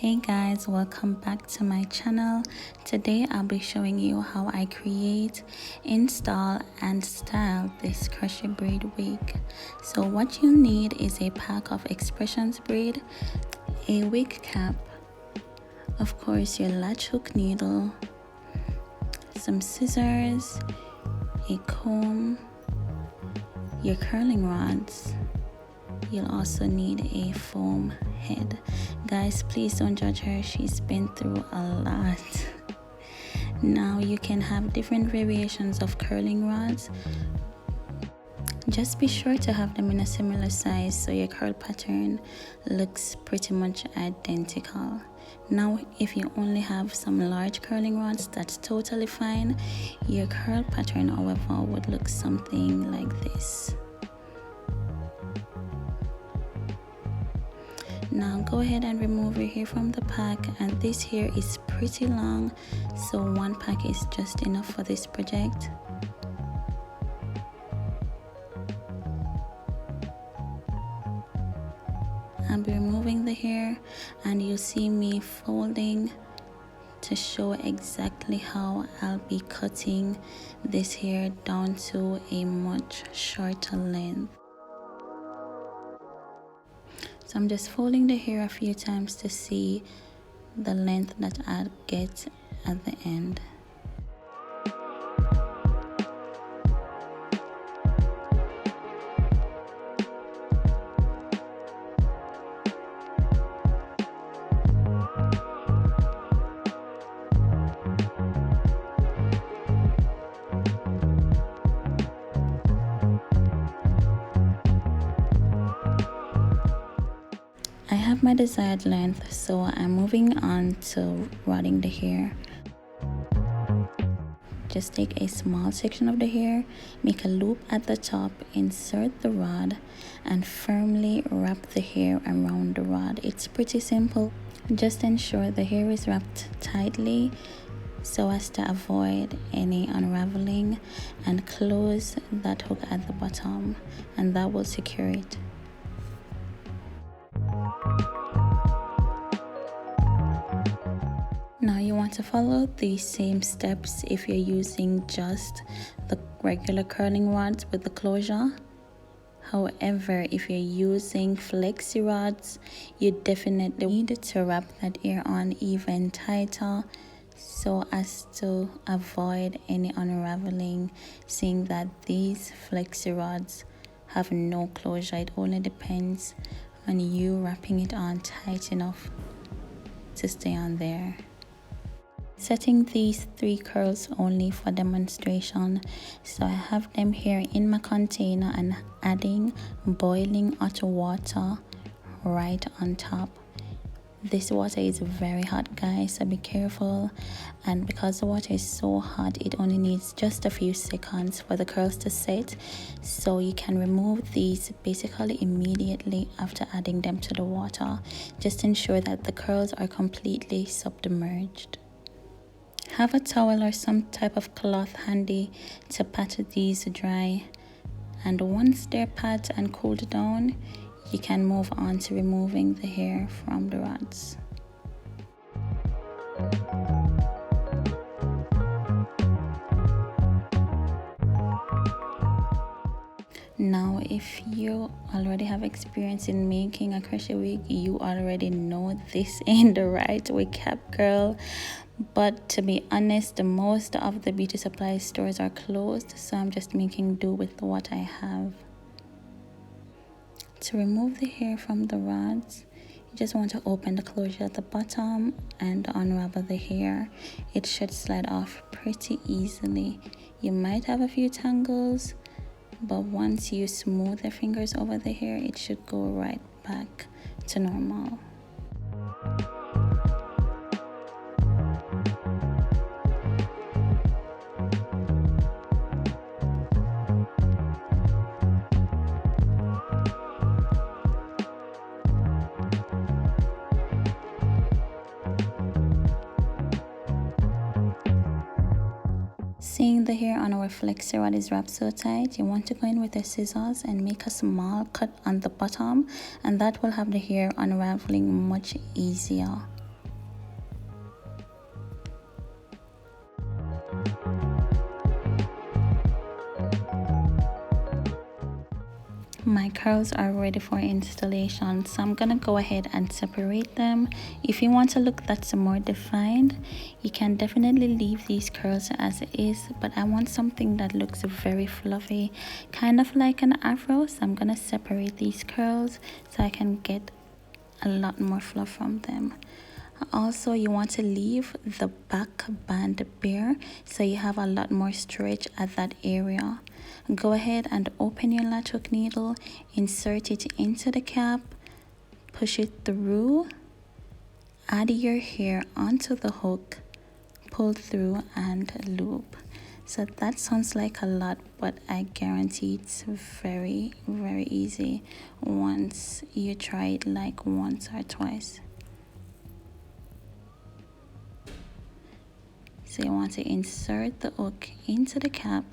Hey guys, welcome back to my channel. Today I'll be showing you how I create, install and style this crochet braid wig. So what you need is a pack of expressions braid, a wig cap, of course your latch hook needle, some scissors, a comb, your curling rods. You'll also need a foam head. Guys, please don't judge her, she's been through a lot. Now you can have different variations of curling rods. Just be sure to have them in a similar size so your curl pattern looks pretty much identical. Now if you only have some large curling rods, that's totally fine. Your curl pattern, however, would look something like this. Now go ahead and remove your hair from the pack, and this hair is pretty long, so one pack is just enough for this project. I'll be removing the hair and you'll see me folding to show exactly how I'll be cutting this hair down to a much shorter length. So I'm just folding the hair a few times to see the length that I'll get at the end. I have my desired length, so I'm moving on to rodding the hair. Just take a small section of the hair, make a loop at the top, insert the rod, and firmly wrap the hair around the rod. It's pretty simple. Just ensure the hair is wrapped tightly so as to avoid any unraveling, and close that hook at the bottom, and that will secure it. Now you want to follow these same steps if you're using just the regular curling rods with the closure. However, if you're using flexi rods, you definitely need to wrap that hair on even tighter so as to avoid any unraveling, seeing that these flexi rods have no closure. It only depends on you wrapping it on tight enough to stay on there. Setting these 3 curls only for demonstration, so I have them here in my container and adding boiling hot water right on top. This water is very hot, guys, so be careful, and because the water is so hot, it only needs just a few seconds for the curls to set, so you can remove these basically immediately after adding them to the water. Just ensure that the curls are completely submerged. Have a towel or some type of cloth handy to pat these dry, and once they're pat and cooled down, you can move on to removing the hair from the rods. Now if you already have experience in making a crochet wig, you already know this ain't the right wig cap, girl. But to be honest, most of the beauty supply stores are closed, so I'm just making do with what I have. To remove the hair from the rods, you just want to open the closure at the bottom and unravel the hair. It should slide off pretty easily. You might have a few tangles, but once you smooth your fingers over the hair, it should go right back to normal. Seeing the hair on our flexi rod is wrapped so tight, you want to go in with the scissors and make a small cut on the bottom, and that will have the hair unraveling much easier. curls are ready for installation, so I'm gonna go ahead and separate them. If you want a look that's more defined, you can definitely leave these curls as it is, but I want something that looks very fluffy, kind of like an afro, so I'm gonna separate these curls so I can get a lot more fluff from them. Also, you want to leave the back band bare so you have a lot more stretch at that area. Go ahead and open your latch hook needle, insert it into the cap, push it through, add your hair onto the hook, pull through and loop. So that sounds like a lot, but I guarantee it's very easy once you try it like once or twice. So you want to insert the hook into the cap,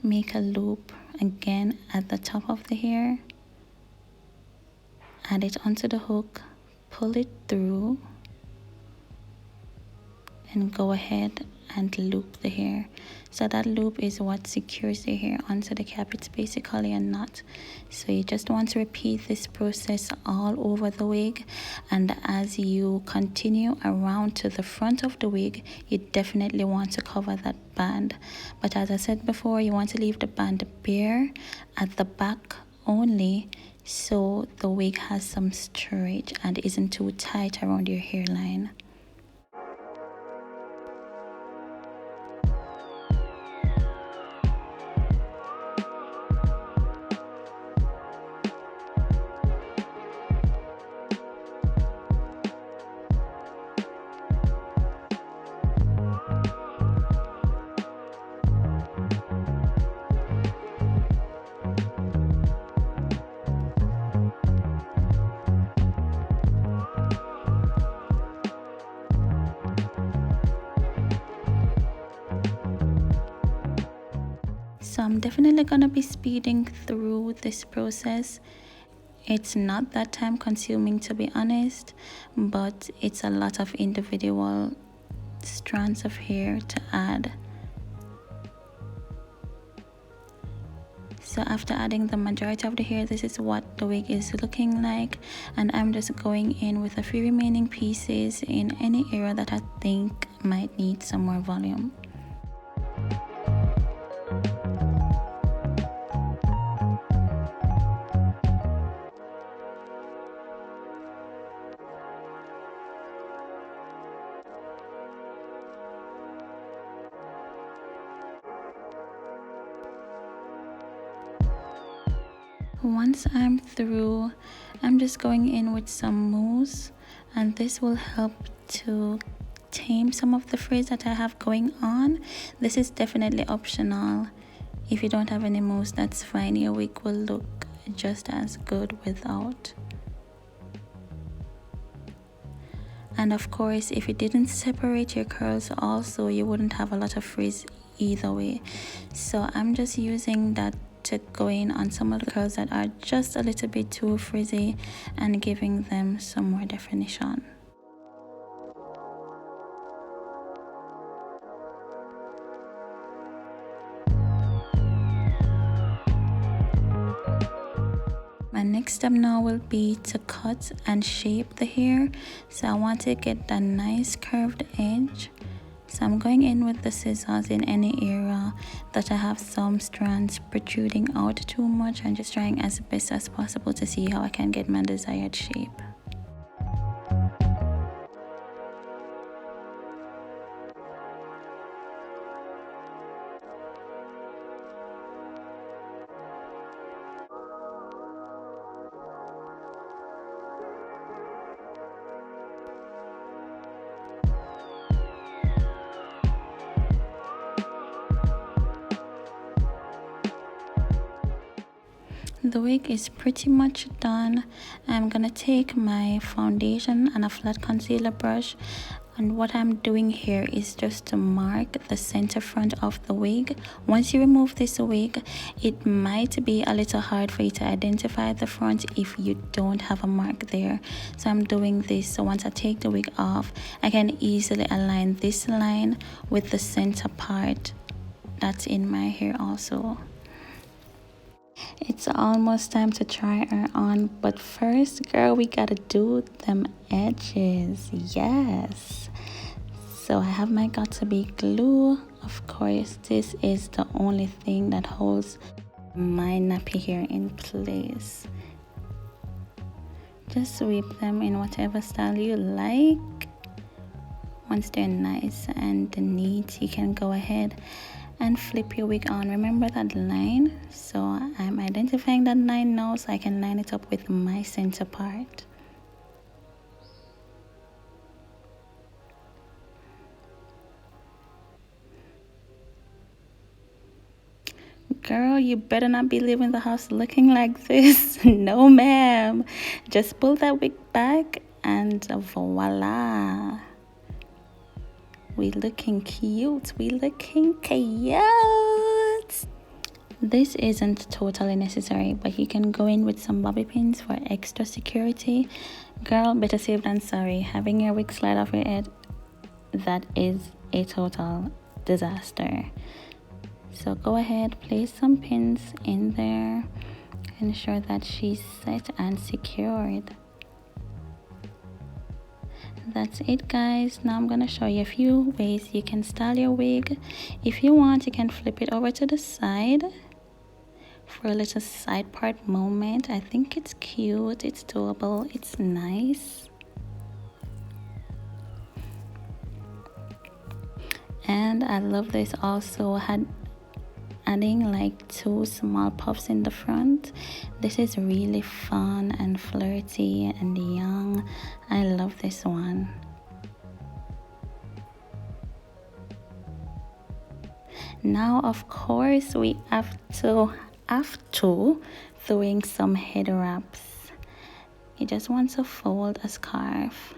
make a loop again at the top of the hair, add it onto the hook, pull it through, and go ahead and loop the hair. So that loop is what secures the hair onto the cap. It's basically a knot. So you just want to repeat this process all over the wig, and as you continue around to the front of the wig, you definitely want to cover that band. But as I said before, you want to leave the band bare at the back only, so the wig has some stretch and isn't too tight around your hairline. So I'm definitely gonna be speeding through this process. It's not that time consuming, to be honest, but it's a lot of individual strands of hair to add. So after adding the majority of the hair, this is what the wig is looking like, and I'm just going in with a few remaining pieces in any area that I think might need some more volume. Once I'm through, I'm just going in with some mousse, and this will help to tame some of the frizz that I have going on. This is definitely optional. If you don't have any mousse, that's fine. Your wig will look just as good without. And of course, if you didn't separate your curls also, you wouldn't have a lot of frizz either way. So I'm just using that to go in on some of the curls that are just a little bit too frizzy and giving them some more definition. My next step now will be to cut and shape the hair. So I want to get that nice curved edge. So I'm going in with the scissors in any area that I have some strands protruding out too much, and just trying as best as possible to see how I can get my desired shape. The wig is pretty much done. I'm gonna take my foundation and a flat concealer brush, and what I'm doing here is just to mark the center front of the wig. Once you remove this wig, it might be a little hard for you to identify the front if you don't have a mark there. So I'm doing this so once I take the wig off, I can easily align this line with the center part. that in my hair also. It's almost time to try her on, but first, girl, we gotta do them edges. Yes. So I have my got2b glue. Of course, this is the only thing that holds my nappy hair in place. Just sweep them in whatever style you like. Once they're nice and neat, you can go ahead and flip your wig on. Remember that line? So I'm identifying that line now so I can line it up with my center part. Girl, you better not be leaving the house looking like this. No, ma'am. Just pull that wig back and voila. We looking cute. We looking cute. This isn't totally necessary, but you can go in with some bobby pins for extra security. Girl, better safe than sorry. Having your wig slide off your head, that is a total disaster. So go ahead, place some pins in there. Ensure that she's set and secured. That's it, guys. Now I'm gonna show you a few ways you can style your wig. If you want, you can flip it over to the side for a little side part moment. I think it's cute, it's doable, it's nice. And I love this also, adding like 2 small puffs in the front. This is really fun and flirty and young. I love this one. Now, of course, we have to throw in some head wraps. You just want to fold a scarf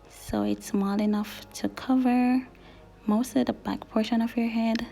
so it's small enough to cover most of the back portion of your head,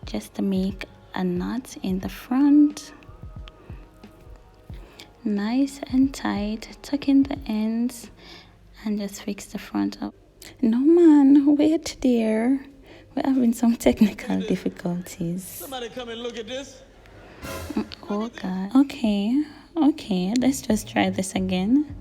just to make a knot in the front. Nice and tight. Tuck in the ends and just fix the front up. No, man, wait there. We're having some technical difficulties. Somebody come and look at this. Oh God. Okay, let's just try this again.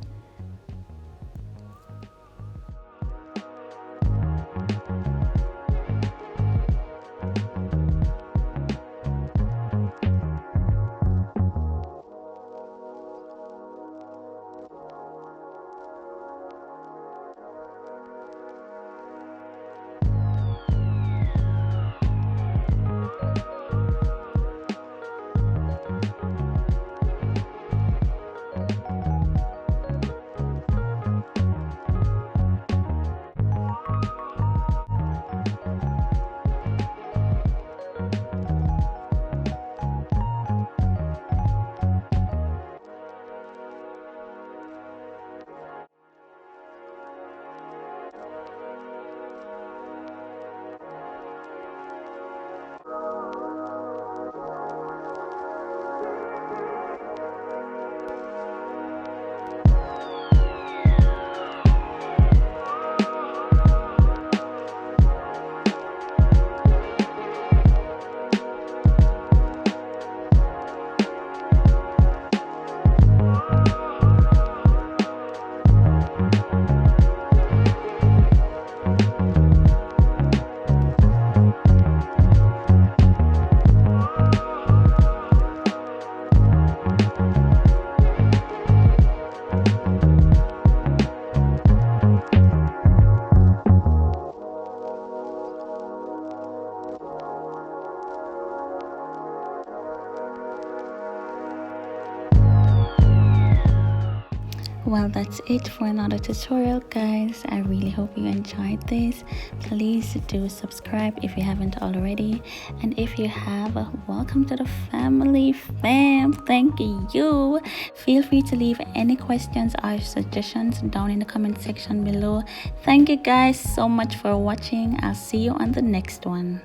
Well, that's it for another tutorial, guys. I really hope you enjoyed this. Please do subscribe if you haven't already, and if you have, welcome to the family, fam. Thank you. Feel free to leave any questions or suggestions down in the comment section below. Thank you guys so much for watching. I'll see you on the next one.